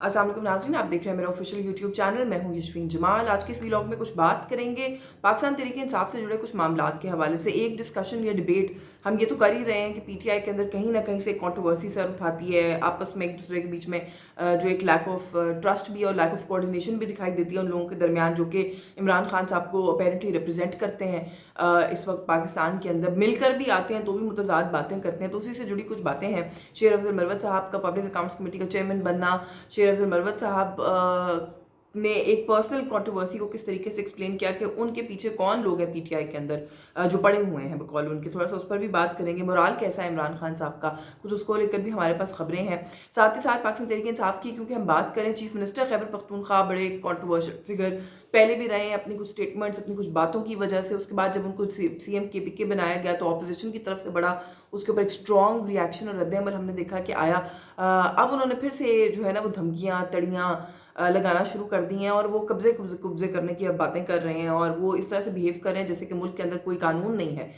अस्सलाम वालेकुम नाज़रीन, आप देख रहे हैं मेरा ऑफिशियल यूट्यूब चैनल। मैं हूं यशवीन जमाल। आज के इस व्लॉग में कुछ बात करेंगे पाकिस्तान तहरीक इंसाफ से जुड़े कुछ मामलात के हवाले से। एक डिस्कशन या डिबेट हम ये तो कर ही रहे हैं कि पीटीआई के अंदर कहीं ना कहीं से कंट्रोवर्सी सर उठाती है, आपस में एक दूसरे के बीच में जो एक लैक ऑफ ट्रस्ट भी और लैक ऑफ कोऑर्डिनेशन भी दिखाई देती है उन लोगों के दरमियान जो कि इमरान खान साहब को अपेरेंटली रिप्रेजेंट करते हैं इस वक्त पाकिस्तान के अंदर। मिलकर भी आते हैं तो भी मुतज़ाद बातें करते हैं, तो उसी से जुड़ी कुछ बातें हैं। शेर अफजल मरवत साहब का पब्लिक अकाउंट्स कमेटी का चेयरमैन बनना, शेर अफजल मरवत साहब ने एक पर्सनल कंट्रोवर्सी को किस तरीके से एक्सप्लेन किया कि उनके पीछे कौन लोग हैं पीटीआई के अंदर जो पड़े हुए हैं बकौल उनके, थोड़ा सा उस पर भी बात करेंगे। मोराल कैसा है इमरान खान साहब का, कुछ उसको लेकर भी हमारे पास खबरें हैं। साथ ही साथ पाकिस्तान तहरीक इंसाफ की क्योंकि हम बात करें, चीफ मिनिस्टर खैबर पख्तूनख्वा बड़े कंट्रोवर्शियल फिगर पहले भी रहे हैं अपनी कुछ स्टेटमेंट्स, अपनी कुछ बातों की वजह से। उसके बाद जब उनको सीएम केपीके बनाया गया तो ऑपोजिशन की तरफ से बड़ा उसके ऊपर एक स्ट्रॉन्ग रिएक्शन और रद्द-ए-अमल हमने देखा कि आया। अब उन्होंने फिर से जो है ना वो धमकियाँ तड़ियाँ लगाना शुरू कर दी हैं और वो कब्जे करने की अब बातें कर रहे हैं और वो इस तरह से बिहेव कर रहे हैं जैसे कि मुल्क के अंदर कोई कानून नहीं है।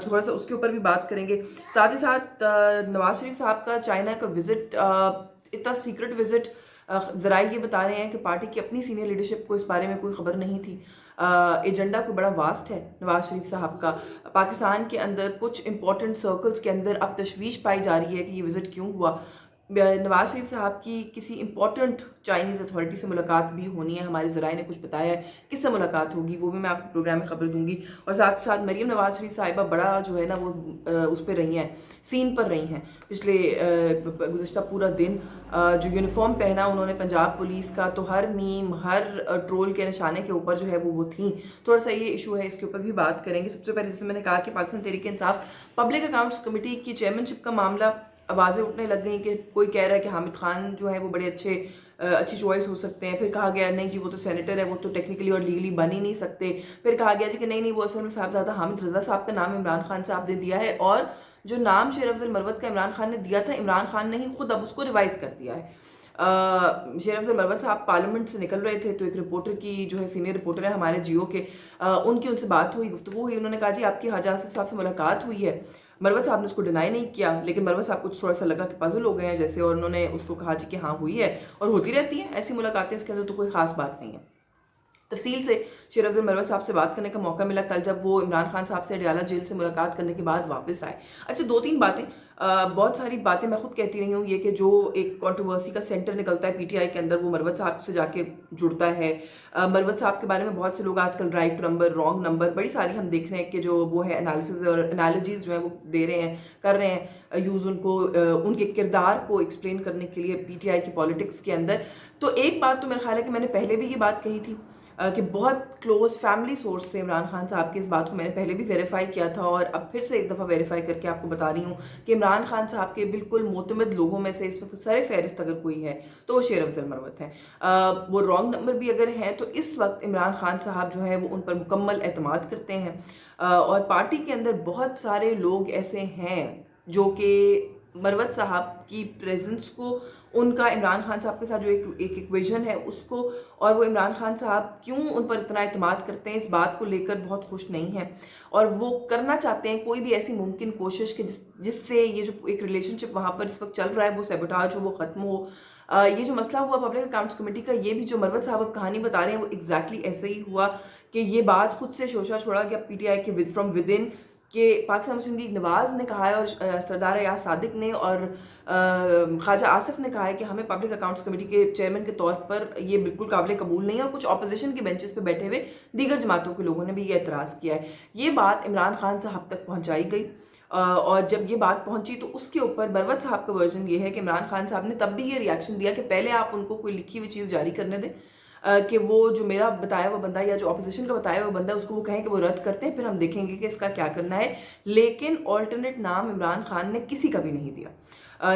थोड़ा सा उसके ऊपर भी बात करेंगे। साथ ही साथ नवाज शरीफ साहब का चाइना का विजिट, इतना सीक्रेट विजिट, ज़राए ये बता रहे हैं कि पार्टी की अपनी सीनियर लीडरशिप को इस बारे में कोई खबर नहीं थी। एजेंडा कोई बड़ा वास्ट है नवाज शरीफ साहब का। पाकिस्तान के अंदर कुछ इंपॉर्टेंट सर्कल्स के अंदर अब तशवीश पाई जा रही है कि ये विजिट क्यों हुआ। नवाज शरीफ साहब की किसी इंपॉर्टेंट चाइनीज़ अथॉरिटी से मुलाकात भी होनी है, हमारे ज़राए ने कुछ बताया है। किससे मुलाकात होगी वो भी मैं आपको प्रोग्राम में खबर दूंगी। और साथ साथ मरीम नवाज शरीफ साहिबा बड़ा जो है ना वो उस पर रही हैं, सीन पर रही हैं पिछले गुज़श्ता पूरा दिन। जो यूनिफॉर्म पहना उन्होंने पंजाब पुलिस का, तो हर मीम हर ट्रोल के निशाने के ऊपर जो है वो थी। थोड़ा सा ये इशू है, इसके ऊपर भी बात करेंगे। सबसे पहले जैसे मैंने कहा कि Pakistan Tehreek Insaf public accounts committee की चेयरमैनशिप का मामला, आवाज़ें उठने लग गई कि कोई कह रहा है कि हामिद खान जो है वो बड़े अच्छी चॉइस हो सकते हैं। फिर कहा गया नहीं जी वो तो सेनेटर है, वो तो टेक्निकली और लीगली बन ही नहीं सकते। फिर कहा गया जी कि नहीं वो असल में साहबजादा हामिद रजा साहब का नाम इमरान खान साहब ने दिया है और जो नाम शेर अफजल मरवत का इमरान खान ने दिया था, इमरान खान ने ही खुद अब उसको रिवाइज कर दिया है। शेर अफजल मरवत साहब पार्लियामेंट से निकल रहे थे तो एक रिपोर्टर की, जो है सीनियर रिपोर्टर है हमारे जियो के, उनकी उनसे बात हुई, गुफ्तगू हुई। उन्होंने कहा जी आपकी हाजा आसिफ साहब से मुलाकात हुई है। मरवत साहब ने उसको डिनाई नहीं किया, लेकिन मरवत साहब को थोड़ा सा लगा कि पजल हो गए हैं जैसे, और उन्होंने उसको कहा जी कि हाँ हुई है और होती रहती है ऐसी मुलाकातें, इसके अंदर तो कोई खास बात नहीं है। तफसील से शेर अफजल मरवत साहब से बात करने का मौका मिला कल जब वो इमरान खान साहब से अडयाला जेल से मुलाकात करने के बाद वापस आए। अच्छा, दो तीन बातें, बहुत सारी बातें मैं खुद कहती रही हूँ, ये कि जो एक कंट्रोवर्सी का सेंटर निकलता है पीटीआई के अंदर वो मरवत साहब से जाके जुड़ता है। मरवत साहब के बारे में बहुत से लोग आजकल राइट नंबर रॉन्ग नंबर बड़ी सारी हम देख रहे हैं कि जो वो है एनालिसिस और एनालॉजीज जो है वो दे रहे हैं, कर रहे हैं यूज़ उनको, उनके किरदार को एक्सप्लेन करने के लिए पीटीआई की पॉलिटिक्स के अंदर। तो एक बात तो मेरा ख्याल है कि मैंने पहले भी ये बात कही थी कि बहुत क्लोज फैमिली सोर्स से इमरान खान साहब की इस बात को मैंने पहले भी वेरीफाई किया था और अब फिर से एक दफ़ा वेरीफाई करके आपको बता रही हूँ कि इमरान खान साहब के बिल्कुल मोतमद लोगों में से इस वक्त सर फहरिस्त अगर कोई है तो वो शेर अफजल मरवत है। वो रॉन्ग नंबर भी अगर हैं तो इस वक्त इमरान खान साहब जो है वो उन पर मुकम्मल एतमाद करते हैं। और पार्टी के अंदर बहुत सारे लोग ऐसे हैं जो कि मरवत साहब की प्रेजेंस को, उनका इमरान खान साहब के साथ जो एक इक्वेशन है उसको, और वो इमरान खान साहब क्यों उन पर इतना एतमाद करते हैं इस बात को लेकर बहुत खुश नहीं है और वो करना चाहते हैं कोई भी ऐसी मुमकिन कोशिश कि जिससे ये जो एक रिलेशनशिप वहाँ पर इस वक्त चल रहा है वो सैबोटाज हो, वो ख़त्म हो। ये जो मसला हुआ पब्लिक अकाउंट्स कमेटी का, ये भी जो मरवत साहब कहानी बता रहे हैं वो एग्जैक्टली ऐसे ही हुआ कि ये बात खुद से शोशा छोड़ा गया पीटीआई के फ्रॉम विद इन, कि पाकिस्तान मुस्लिम लीग नवाज ने कहा है और सरदार याद सादिक ने और ख्वाजा आसिफ ने कहा है कि हमें पब्लिक अकाउंट्स कमेटी के चेयरमैन के तौर पर ये बिल्कुल काबिल कबूल नहीं है, और कुछ अपोजिशन के बेंचेस पे बैठे हुए दीगर जमातों के लोगों ने भी ये एतराज़ किया है। ये बात इमरान खान साहब तक पहुँचाई गई और जब ये बात पहुंची तो उसके ऊपर मरवत साहब का वर्जन ये है कि इमरान खान साहब ने तब भी ये रिएक्शन दिया कि पहले आप उनको कोई लिखी हुई चीज़ जारी करने दें, कि वो जो मेरा बताया हुआ बंदा या जो अपोजिशन का बताया हुआ बंदा उसको वो कहें कि वो रद्द करते हैं, फिर हम देखेंगे कि इसका क्या करना है। लेकिन ऑल्टरनेट नाम इमरान खान ने किसी का भी नहीं दिया,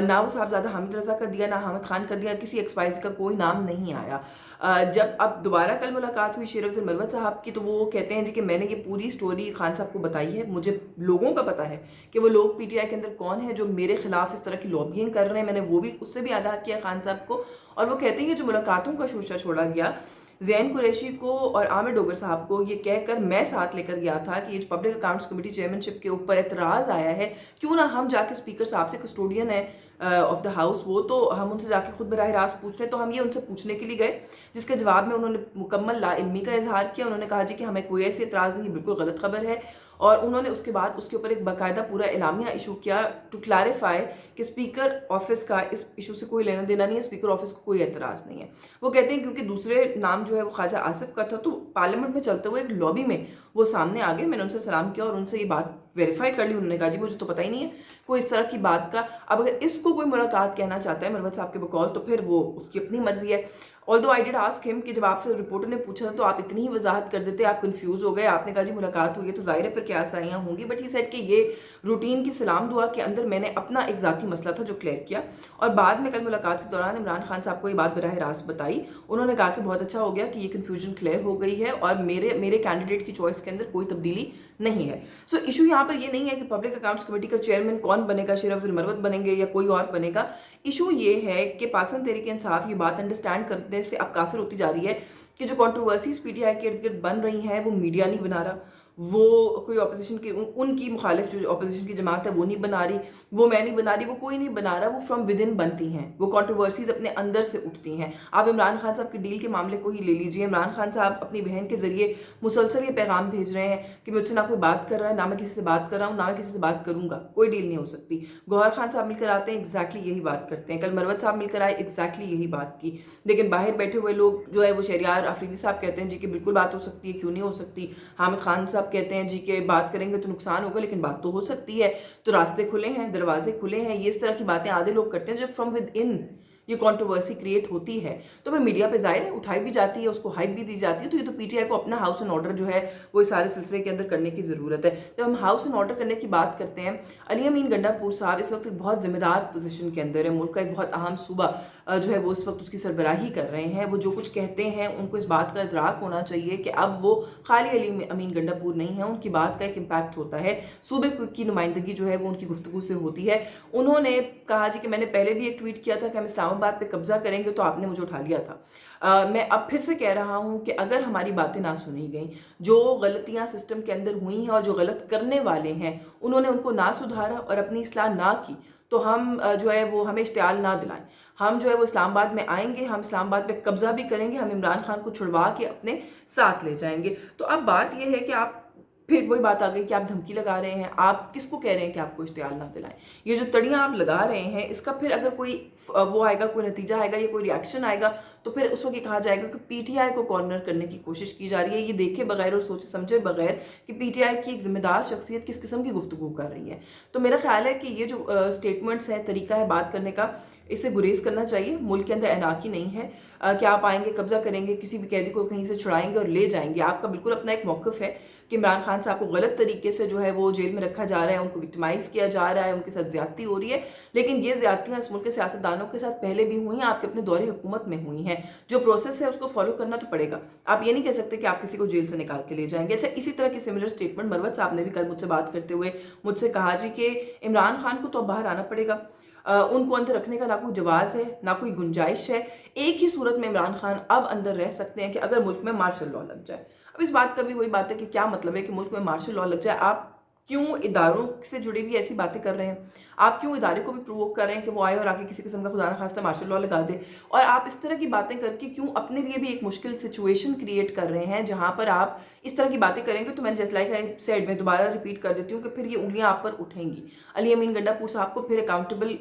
ना वो साहबजादा हामिद रजा का दिया, ना हामिद खान का दिया, किसी एक्सपाइज का कोई नाम नहीं आया। जब अब दोबारा कल मुलाकात हुई शेर अफजल मरवत साहब की तो वो कहते हैं जी कि मैंने ये पूरी स्टोरी खान साहब को बताई है, मुझे लोगों का पता है कि वो लोग पीटीआई के अंदर कौन है जो मेरे खिलाफ इस तरह की लॉबिंग कर रहे हैं, मैंने वो भी उससे भी आगाह किया खान साहब को। और वो कहते हैं कि जो मुलाकातों का शोशा छोड़ा गया ज़ैन कुरैशी को और आमिर डोगर साहब को ये कहकर मैं साथ लेकर गया था कि ये पब्लिक अकाउंट्स कमेटी चेयरमैनशिप के ऊपर एतराज़ आया है, क्यों ना हम जाके स्पीकर साहब से, कस्टोडियन है ऑफ द हाउस, वो तो हम उनसे जाके खुद बराह रास्त पूछ रहे हैं, तो हम ये उनसे पूछने के लिए गए, जिसके जवाब में उन्होंने मुकम्मल लाइल्मी का इजहार किया। उन्होंने कहा जी कि हमें कोई ऐसी एतराज़ नहीं, बिल्कुल गलत खबर है, और उन्होंने उसके बाद उसके ऊपर एक बाकायदा पूरा एलामिया इशू किया टू क्लैरिफाई कि स्पीकर ऑफिस का इस इशू से कोई लेना देना नहीं है, स्पीकर ऑफिस को कोई एतराज़ नहीं है। वो कहते हैं क्योंकि दूसरे नाम जो है वो ख्वाजा आसिफ का था, तो पार्लियामेंट में चलते हुए एक लॉबी में वो सामने आ गए। मैंने उनसे सलाम किया और उनसे ये बात वेरीफाई कर ली। उन्होंने कहा जी मुझे तो पता ही नहीं है कोई इस तरह की बात का। अब अगर इसको कोई मुलाकात कहना चाहता है मरवत साहब के बकौल, तो फिर वो उसकी अपनी मर्जी है। Although I did ask him कि जब आपसे रिपोर्टर ने पूछा तो आप इतनी ही वजाहत कर देते, आप कंफ्यूज हो गए, आपने कहा जी मुलाकात हुई है तो जाहिर है फिर क्या आसाइयाँ होंगी, बट ही सेड कि ये रूटीन की सलाम दुआ के अंदर मैंने अपना एक ज़ाती मसला था जो क्लियर किया। और बाद में कल मुलाकात के दौरान इमरान खान साहब को ये बात बराह रास्त बताई। उन्होंने कहा कि बहुत अच्छा हो गया कि ये कन्फ्यूजन क्लियर हो गई है और मेरे कैंडिडेट की चॉइस के अंदर कोई तब्दीली नहीं है। सो इशू यहाँ पर ये नहीं है कि पब्लिक अकाउंट्स कमेटी का चेयरमैन कौन बनेगा, शेर अफजल मरवत बनेंगे या कोई और बनेगा। इशू ये है कि पाकिस्तान तहरीक इंसाफ ये बात अंडरस्टैंड करने से अब कासिर होती जा रही है कि जो कंट्रोवर्सीज पीटीआई के इर्द गिर्द बन रही हैं वो मीडिया नहीं बना रहा, वो कोई अपोजिशन की उनकी मुखालिफ जो अपोजिशन की जमात है वो नहीं बना रही, वो मैं नहीं बना रही, वो कोई नहीं बना रहा, वो फ्रॉम विद इन बनती हैं, वो कंट्रोवर्सीज अपने अंदर से उठती हैं। आप इमरान खान साहब की डील के मामले को ही ले लीजिए। इमरान खान साहब अपनी बहन के जरिए मुसलसल ये पैगाम भेज रहे हैं कि मुझसे ना कोई बात कर रहा है, ना मैं किसी से बात कर रहा हूँ, ना मैं किसी से बात करूंगा, कोई डील नहीं हो सकती। गौहर खान साहब मिलकर आते हैं, एग्जैक्टली यही बात करते हैं। कल मरवत साहब मिलकर आए, एग्जैक्टली यही बात की। लेकिन बाहर बैठे हुए लोग जो है वो शहरियार आफरीदी साहब कहते हैं जी कि बिल्कुल बात हो सकती है, क्यों नहीं हो सकती। हामिद खान साहब कहते हैं जी के बात करेंगे तो नुकसान होगा, लेकिन बात तो हो सकती है, तो रास्ते खुले हैं, दरवाजे खुले हैं। ये इस तरह की बातें आधे लोग करते हैं जब फ्रॉम विद इन ये कंट्रोवर्सी क्रिएट होती है तो फिर मीडिया पे जाहिर है उठाई भी जाती है, उसको हाइप भी दी जाती है। तो ये तो पीटीआई को अपना हाउस एंड ऑर्डर जो है वो इस सारे सिलसिले के अंदर करने की ज़रूरत है। जब हम हाउस एंड ऑर्डर करने की बात करते हैं, अली अमीन गंडापुर साहब इस वक्त एक बहुत जिम्मेदार पोजीशन के अंदर है, मुल्क का एक बहुत अहम सूबा जो है वो इस वक्त उसकी सरबराही कर रहे हैं। वो जो कुछ कहते हैं उनको इस बात का इदराक होना चाहिए कि अब वो खाली अली अमीन गंडापुर नहीं है, उनकी बात का एक इम्पैक्ट होता है, सूबे की नुमाइंदगी जो है वो उनकी गुफ्तगू से होती है। उन्होंने कहा जी कि मैंने पहले भी एक ट्वीट किया था कि हम इस्लामाबाद पे कब्जा करेंगे, तो आपने मुझे उठा लिया था। मैं अब फिर से कह रहा हूं कि अगर हमारी बातें ना सुनी गई, जो गलतियां सिस्टम के अंदर हुई हैं और जो गलत करने वाले हैं उन्होंने उनको ना सुधारा और अपनी इस्लाह ना की, तो हम जो है वो हमें इश्तियाल ना दिलाएं। हम जो है वो इस्लामाबाद में आएंगे, हम इस्लामाबाद पे कब्जा भी करेंगे, हम इमरान खान को छुड़वा के अपने साथ ले जाएंगे। तो अब बात यह है कि आप फिर वही बात आ गई कि आप धमकी लगा रहे हैं, आप किसको कह रहे हैं कि आपको इश्तियाल ना दिलाएं। ये जो तड़ियां आप लगा रहे हैं इसका फिर अगर कोई वो आएगा, कोई नतीजा आएगा या कोई रिएक्शन आएगा, तो फिर उस वक्त ये कहा जाएगा कि पीटीआई को कॉर्नर करने की कोशिश की जा रही है, ये देखे बगैर और सोचे समझे बगैर कि पीटीआई की एक जिम्मेदार शख्सियत किस किस्म की गुफ्तगू कर रही है। तो मेरा ख्याल है कि ये जो स्टेटमेंट्स हैं, तरीका है बात करने का, इससे गुरेज करना चाहिए। मुल्क के अंदर एनाकी नहीं है कि आप आएंगे, कब्जा करेंगे, किसी भी कैदी को कहीं से छुड़ाएंगे और ले जाएंगे। आपका बिल्कुल अपना एक मौक़िफ़ है कि इमरान खान साहब को गलत तरीके से जो है वो जेल में रखा जा रहा है, उनको विक्टिमाइज किया जा रहा है, उनके साथ ज्यादती हो रही है। लेकिन ये ज्यादतियां इस मुल्क के सियासतदानों के साथ पहले भी हुई हैं, आपके अपने दौरे हुकूमत में हुई हैं। जो प्रोसेस है उसको फॉलो करना तो पड़ेगा। आप ये नहीं कह सकते कि आप किसी को जेल से निकाल के ले जाएंगे। अच्छा, इसी तरह की सिमिलर स्टेटमेंट मरवत साहब ने भी कल मुझसे बात करते हुए मुझसे कहा जी कि इमरान खान को तो अब बाहर आना पड़ेगा, उनको अंदर रखने का ना कोई जवाज़ है, ना कोई गुंजाइश है। एक ही सूरत में इमरान खान अब अंदर रह सकते हैं कि अगर मुल्क में मार्शल लॉ लग जाए। अब इस बात का भी वही बात है कि क्या मतलब है कि मुल्क में मार्शल लॉ लग जाए। आप क्यों इदारों से जुड़ी भी ऐसी बातें कर रहे हैं? आप क्यों इदारे को भी प्रोवोक कर रहे हैं कि वो आए और आके किसी किस्म का खुदा न खास्ता मार्शल लॉ लगा दे? और आप इस तरह की बातें करके क्यों अपने लिए भी एक मुश्किल सिचुएशन क्रिएट कर रहे हैं जहां पर आप इस तरह की बातें करेंगे? तो मैंने जैसे लाइक आई सेड, मैं दोबारा रिपीट कर देती हूँ कि फिर ये उंगलियां आप पर उठेंगी। अली अमीन गंडापुर साहब को फिर अकाउंटेबल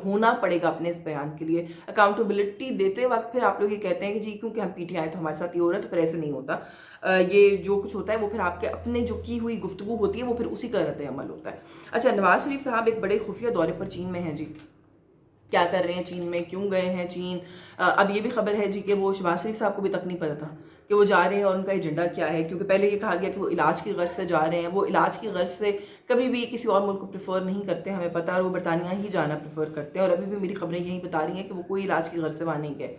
होना पड़ेगा अपने इस बयान के लिए। अकाउंटेबिलिटी देते वक्त फिर आप लोग ये कहते हैं कि जी क्योंकि हम पीटीआई तो हमारे साथ ये हो रहा है, तो फिर ऐसे नहीं होता। ये जो कुछ होता है वो फिर आपके अपने जो की हुई गुफ्तगू होती है वो फिर उसी का रद्द अमल होता है। अच्छा, नवाज शरीफ साहब एक बड़े खुफिया दौरे पर चीन में हैं जी। क्या कर रहे हैं चीन में, क्यों गए हैं चीन? अब ये भी खबर है जी कि वो शहबाज शरीफ साहब को भी तक नहीं पता था कि वो जा रहे हैं और उनका एजेंडा क्या है, क्योंकि पहले ये कहा गया कि वो इलाज की गर्ज से जा रहे हैं। वो इलाज की गर्ज से कभी भी किसी और मुल्क को प्रेफर नहीं करते, हमें पता है, वो बरतानिया ही जाना प्रेफर करते हैं। और अभी भी मेरी खबरें यही बता रही हैं कि वो कोई इलाज की गर्ज से वहाँ नहीं गए।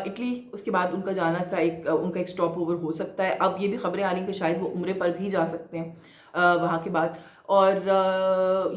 इटली, उसके बाद उनका जाना का उनका एक स्टॉप ओवर हो सकता है। अब ये भी खबरें आ रही हैं कि शायद वो उम्रे पर भी जा सकते हैं वहाँ के बाद। और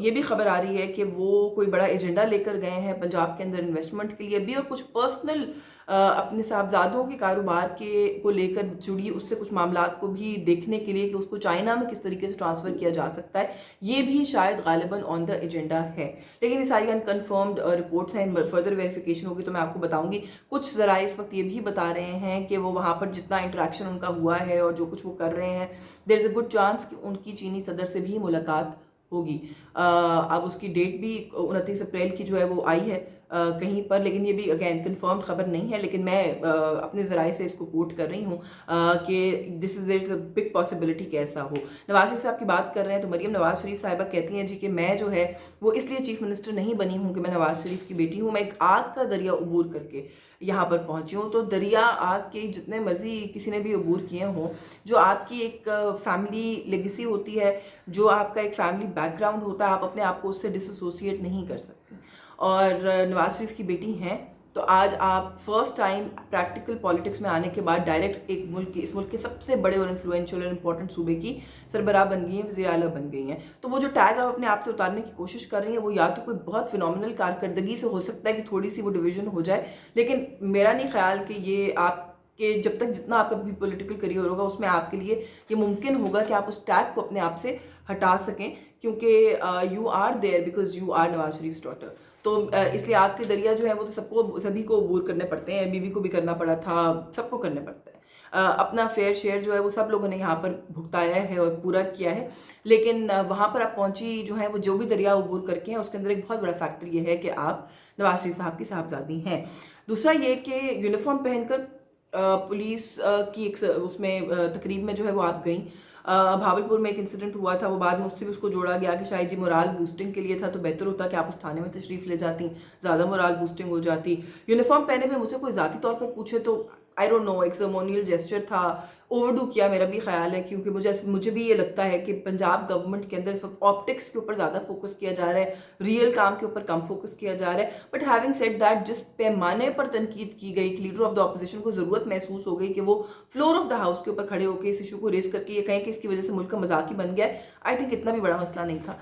ये भी खबर आ रही है कि वो कोई बड़ा एजेंडा लेकर गए हैं पंजाब के अंदर इन्वेस्टमेंट के लिए भी, और कुछ पर्सनल अपने साहबजादों के कारोबार के को लेकर जुड़ी उससे कुछ मामलात को भी देखने के लिए कि उसको चाइना में किस तरीके से ट्रांसफ़र किया जा सकता है, ये भी शायद गालिबन ऑन द एजेंडा है। लेकिन ये सारी अनकन्फर्म्ड रिपोर्ट्स हैं, फर्दर वेरिफिकेशन होगी तो मैं आपको बताऊंगी। कुछ ज़रा इस वक्त ये भी बता रहे हैं कि वो वहाँ पर जितना इंटरेक्शन उनका हुआ है और जो कुछ वो कर रहे हैं, there is a good chance कि उनकी चीनी सदर से भी मुलाकात होगी। अब उसकी डेट भी 29 अप्रैल की जो है वो आई है कहीं पर, लेकिन ये भी अगेन कंफर्म खबर नहीं है, लेकिन मैं अपने ज़राए से इसको कोट कर रही हूँ कि this is there is a big possibility कि ऐसा हो। नवाज शरीफ साहब की बात कर रहे हैं तो मरीम नवाज शरीफ साहिबा कहती हैं जी कि मैं जो है वो इसलिए चीफ मिनिस्टर नहीं बनी हूँ कि मैं नवाज शरीफ की बेटी हूँ, मैं एक आग का दरिया अबूर करके यहाँ पर पहुँची हूँ। तो दरिया आग के जितने मर्जी किसी ने भी अबूर किए हों, जो आपकी एक फैमिली लेगेसी होती है, जो आपका एक फैमिली बैकग्राउंड होता है, आप अपने आप को उससे डिसोसिएट नहीं कर सकते। और नवाज शरीफ की बेटी हैं तो आज आप फर्स्ट टाइम प्रैक्टिकल पॉलिटिक्स में आने के बाद डायरेक्ट एक मुल्क की, इस मुल्क के सबसे बड़े और इन्फ्लुएंशियल और इंपॉर्टेंट सूबे की सरबराह बन गई हैं, वज़ीर आला बन गई हैं। तो वो जो टैग आप अपने आप से उतारने की कोशिश कर रही हैं वो या तो कोई बहुत फिनोमिनल कारकर्दगी से हो सकता है कि थोड़ी सी वो डिवीजन हो जाए, लेकिन मेरा नहीं ख्याल कि ये आप कि जब तक जितना आपका भी पॉलिटिकल करियर होगा उसमें आपके लिए ये मुमकिन होगा कि आप उस टैग को अपने आप से हटा सकें, क्योंकि you are there because you are Nawaz Sharif daughter. तो इसलिए आग के दरिया जो है वो तो सबको सभी को अबूर करने पड़ते हैं, बीवी को भी करना पड़ा था, सबको करने पड़ता है। अपना फेयर शेयर जो है वो सब लोगों ने यहाँ पर भुगताया है और पूरा किया है, लेकिन वहाँ पर आप पहुँची जो है वो जो भी दरिया अबूर करके हैं उसके अंदर एक बहुत बड़ा फैक्टर ये है कि आप नवाज शरीफ साहब की साहबजादी हैं। दूसरा ये कि यूनिफॉर्म पहनकर पुलिस की एक उसमें तकरीब में जो है वो आप गई। भावलपुर में एक इंसिडेंट हुआ था, वो बाद में उससे भी उसको जोड़ा गया कि शायद जी मोराल बूस्टिंग के लिए था, तो बेहतर होता कि आप उस थाने में तशरीफ़ ले जाती, ज़्यादा मोराल बूस्टिंग हो जाती। यूनिफॉर्म पहने में मुझसे कोई ज़ाती तौर पर पूछे तो आई डोंट नो, एक सर्मोनियल जेस्चर था, ओवरडू किया मेरा भी ख्याल है, क्योंकि मुझे भी ये लगता है कि पंजाब गवर्नमेंट के अंदर इस वक्त ऑप्टिक्स के ऊपर ज़्यादा फोकस किया जा रहा है, रियल काम के ऊपर कम फोकस किया जा रहा है। बट हैविंग सेड दैट, जिस पैमाने पर तनकीद की गई कि लीडर ऑफ द ऑपोजिशन को ज़रूरत महसूस हो गई कि वो फ्लोर ऑफ द हाउस के ऊपर खड़े होकर इस इशू को रेस करके ये कहें कि इसकी वजह से मुल्क का मजाक ही बन गया है, आई थिंक इतना भी बड़ा मसला नहीं था।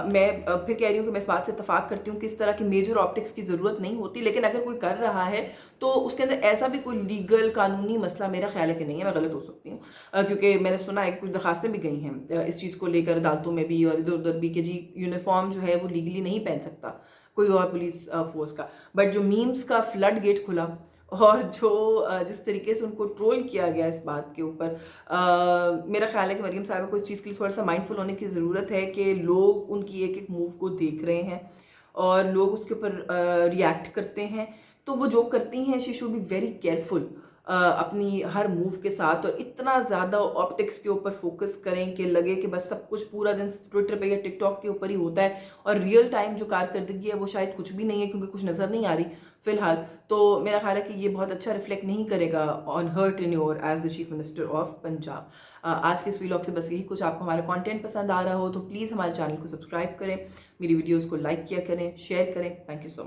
मैं फिर कह रही हूँ कि मैं इस बात से इत्तफाक करती हूँ कि इस तरह की मेजर ऑप्टिक्स की ज़रूरत नहीं होती, लेकिन अगर कोई कर रहा है तो उसके अंदर ऐसा भी कोई लीगल कानूनी मसला मेरा ख्याल है कि नहीं है। मैं गलत हो सकती हूँ, क्योंकि मैंने सुना है कि कुछ दरखास्तें भी गई हैं इस चीज़ को लेकर अदालतों में भी और इधर उधर भी कि जी यूनिफॉर्म जो है वो लीगली नहीं पहन सकता कोई और पुलिस फोर्स का। बट जो मीम्स का फ्लड गेट खुला और जो जिस तरीके से उनको ट्रोल किया गया इस बात के ऊपर, मेरा ख्याल है कि मरीम साहिबा को इस चीज़ के लिए थोड़ा सा माइंडफुल होने की ज़रूरत है कि लोग उनकी एक एक मूव को देख रहे हैं और लोग उसके ऊपर रिएक्ट करते हैं। तो वो जो करती हैं she should be very careful अपनी हर मूव के साथ, और इतना ज़्यादा ऑप्टिक्स के ऊपर फोकस करें कि लगे कि बस सब कुछ पूरा दिन ट्विटर पे या टिकटॉक के ऊपर ही होता है और रियल टाइम जो कारकर्दगी है वो शायद कुछ भी नहीं है, क्योंकि कुछ नज़र नहीं आ रही फिलहाल। तो मेरा ख्याल है कि ये बहुत अच्छा रिफ्लेक्ट नहीं करेगा on her tenure as the chief minister of Punjab. आज के इस वीलॉग से बस यही कुछ। आपको हमारा कंटेंट पसंद आ रहा हो तो प्लीज़ हमारे चैनल को सब्सक्राइब करें, मेरी वीडियोज़ को लाइक किया करें, शेयर करें। Thank you so much.